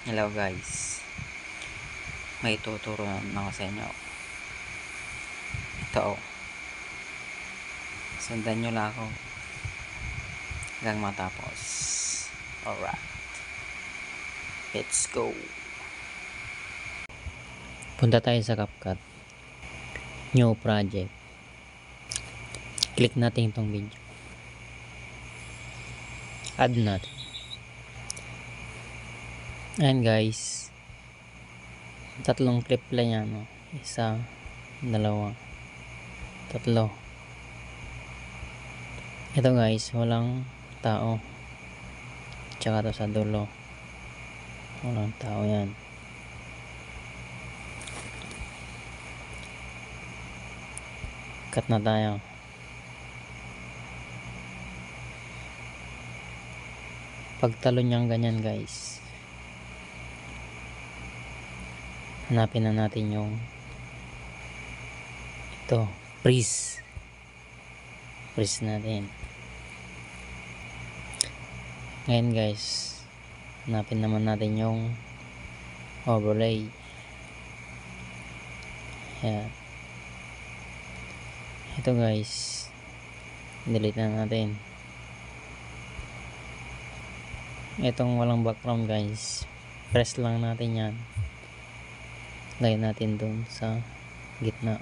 Hello guys, may tuturo na ako sa inyo. Ito oh, sundan nyo lang ako hanggang matapos. Alright, let's go. Punta tayo sa CapCut, new project. Click natin itong video, add natin. Ayan guys, tatlong clip lang yan, no? Isa, dalawa, tatlo. Ito guys, walang tao, tsaka to sa dulo walang tao yan. Cut na tayo. Pagtalo niyang ganyan guys, hanapin na natin yung ito, freeze natin. Ngayon guys, hanapin naman natin yung overlay. Ayan. Ito guys, delete na natin itong walang background guys. Press lang natin yan, lagay natin dun sa gitna.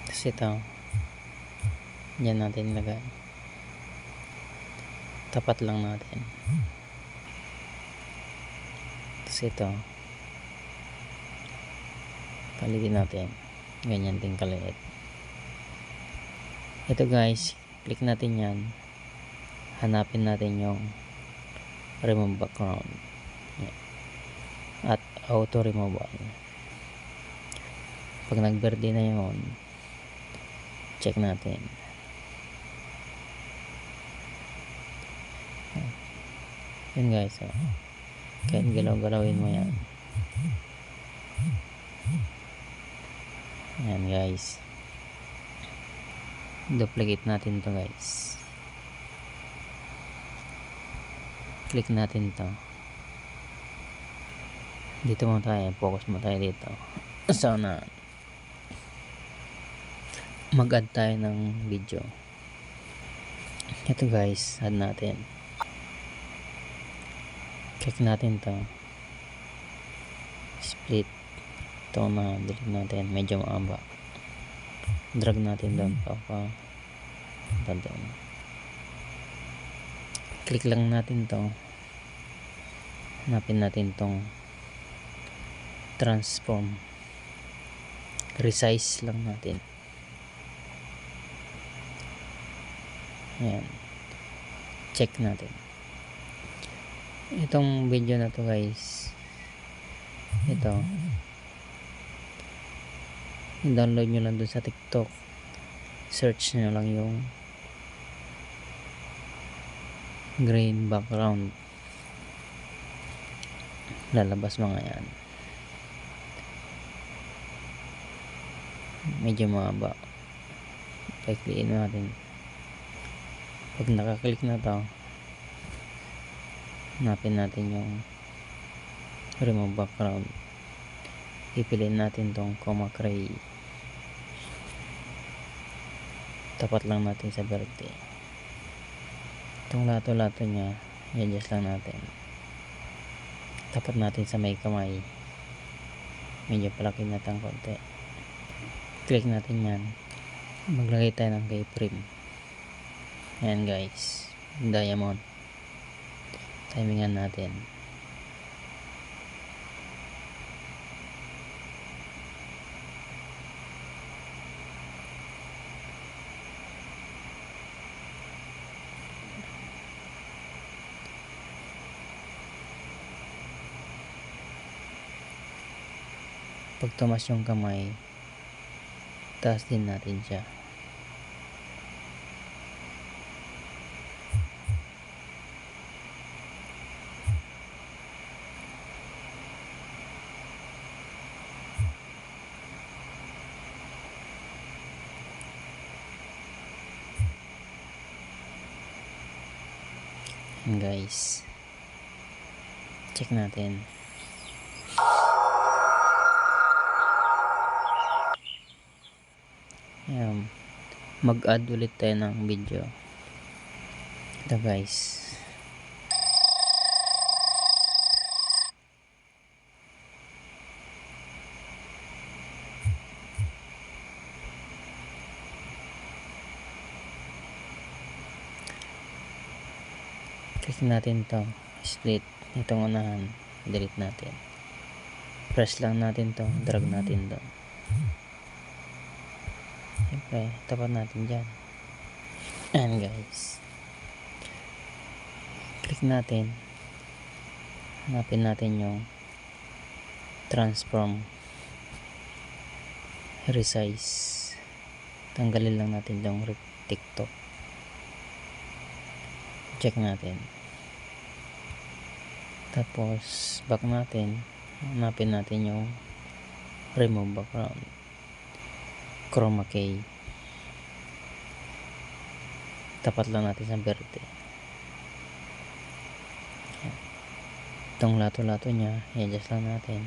Tapos ito, yan natin lagay, tapat lang natin. Tapos ito, palitin natin, ganyan din kaliit. Ito guys, click natin yan, hanapin natin yung remove background at auto removal. Pag nagberde na yun, check natin. Yan guys, oh. Kahit galaw-galawin mo yan. Yan guys, duplicate natin to guys. Click natin to, dito mo tayo, focus mo tayo dito. Sana mag-add tayo ng video. Ito guys, add natin. Click natin to, split ito na, delete natin, medyo maaba. Drag natin doon doon. Click lang natin to, hanapin natin tong transform, resize lang natin. Ayan, check natin. Itong video na to guys, ito download nyo lang dun sa TikTok, search nyo lang yung green background, lalabas mga yan. Medyo mahaba, paikliin natin. Pag nakaklik na to, hanapin natin yung remove background, ipiliin natin tong chroma key, tapat lang natin sa birthday. Itong lato-lato nya, i-adjust lang natin, tapat natin sa may kamay, medyo palaki natin konti. Click natin yan, maglagay tayo ng keyframe. Ayan guys, diamond, timingan natin. Pag tumas yung kamay, taas din natin siya. Guys, Check natin. Ayan. Mag-add ulit tayo ng video. Ito guys. Click natin to, split itong unahan, delete natin, press lang natin to, drag natin doon. Siyempre tapat natin dyan. And guys, click natin, hanapin natin yung transform, resize, tanggalin lang natin yung TikTok, check natin. Tapos back natin, hanapin natin yung remove background, chroma key, tapat lang natin sa verde. Itong lato-lato nya, i-adjust lang natin.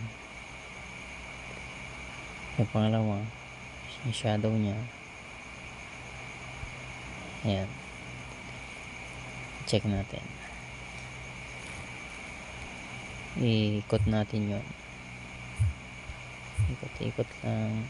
Yung pangalawa, yung shadow nya, ayan, check natin. Ikot natin yun, ikot lang.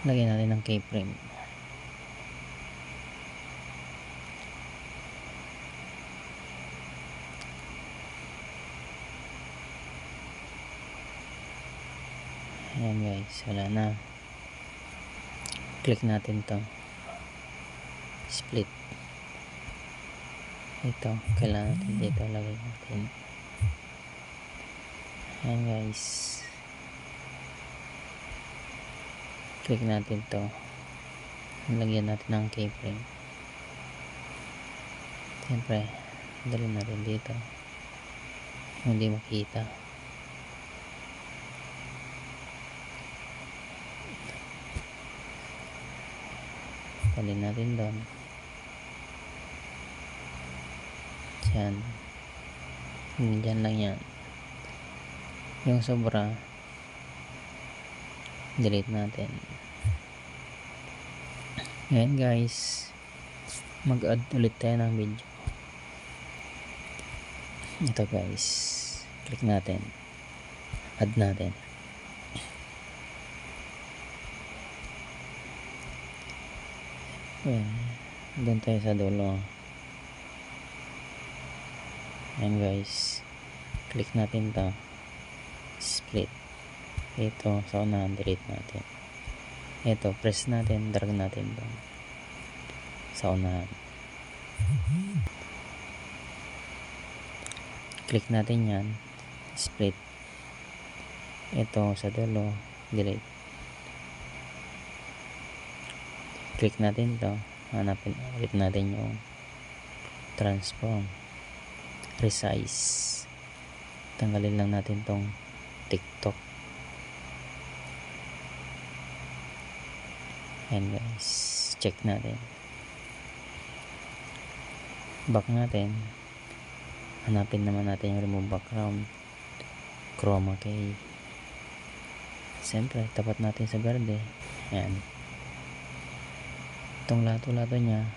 Lagyan natin ng keyframe. Ayan guys, wala na. Click natin to, split. Ito, kailangan natin dito lagay natin. Ayan guys, click natin to, lagyan natin ng keyframe. Siyempre dali natin dito, hindi makita. Dali natin doon, dyan, dyan lang yan. Yung sobra delete natin. Ngayon guys, mag-add ulit tayo ng video. Ito guys, click natin, add natin. Ayan, doon tayo sa dulo. Ayan guys, click natin to, split. Ito sa unahan, delete natin. Ito, press natin, drag natin doon sa unahan. Click natin yan, split. Ito sa dulo, delete. Click natin to, hanapin ulit natin yung transform, resize, tanggalin lang natin tong TikTok. And guys, check natin, back natin, hanapin naman natin yung remove background, chroma key. Siyempre tapat natin sa verde. Ayan, itong lato-lato nya,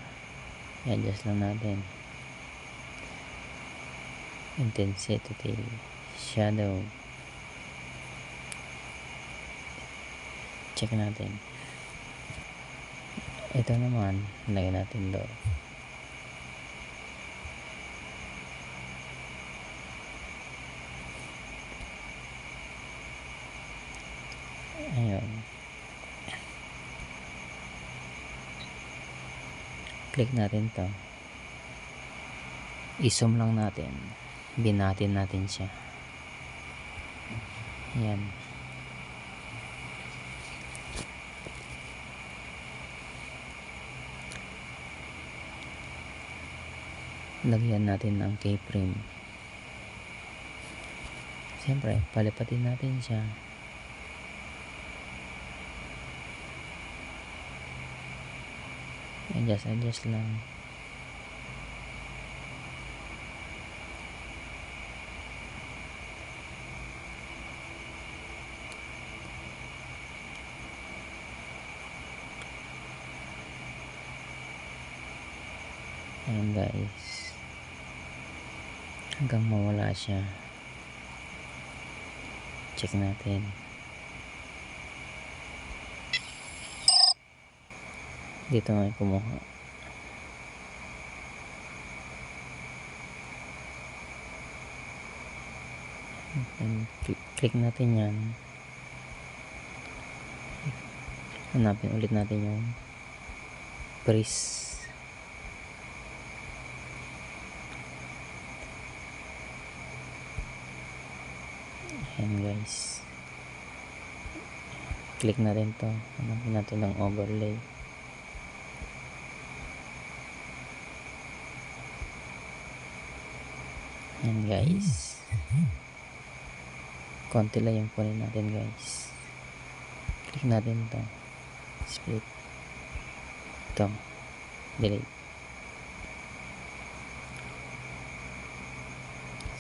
i-adjust lang natin. Intensity, shadow, check natin. Ito naman, lagyan natin doon. Ayun, click natin to, i-zoom lang natin, binatin natin siya. Ayan, lagyan natin ng keyframe. Siyempre palipatin natin siya. Adjust lang. Ayan guys, hanggang mawala siya. Check natin. Dito nga kumuha. Click natin yan. Hanapin ulit natin yung freeze. Ayan guys, click natin to. Hanapin natin ng overlay. Ayan guys, konti lang yung kunin natin guys. Click natin to, split to, delete.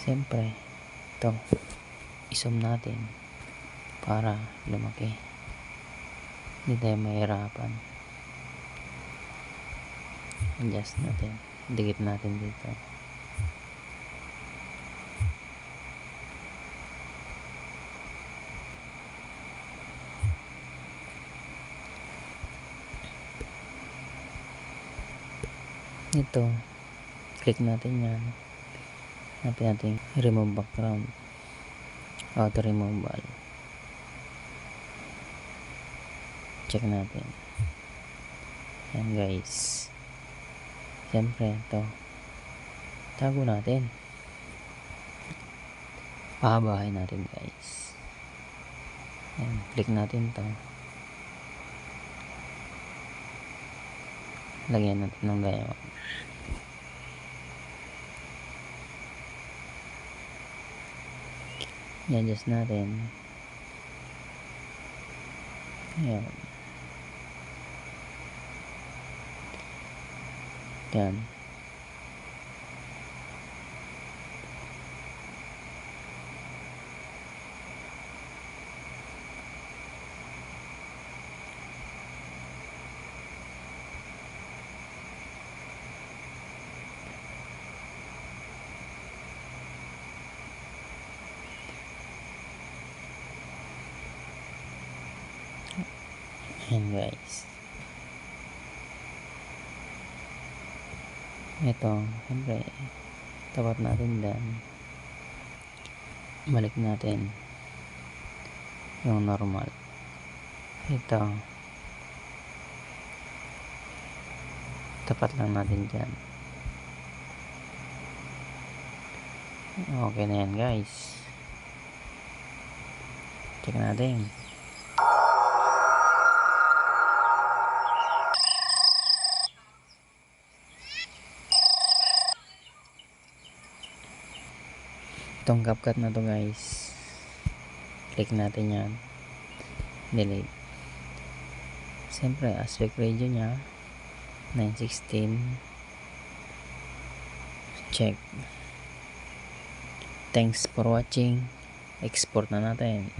Siyempre to i-zoom natin para lumaki, hindi tayo mahirapan. Adjust natin, dikit natin dito. Ito, click natin yan. Hanapin natin remove background, auto removal. Check natin. Yan guys, siyempre ito tago natin, pahabahin natin guys. Yan, click natin to, lagyan natin ng diamond. I-adjust natin. Ayan. Yan. Ayan guys, ito siyempre tapat natin dyan, balik natin yung normal. Ito tapat lang natin dyan. Okay na yan guys, check natin. Itong CapCut na to guys, click natin yan, delete. Siyempre aspect ratio nya 9:16, check. Thanks for watching. Export na natin.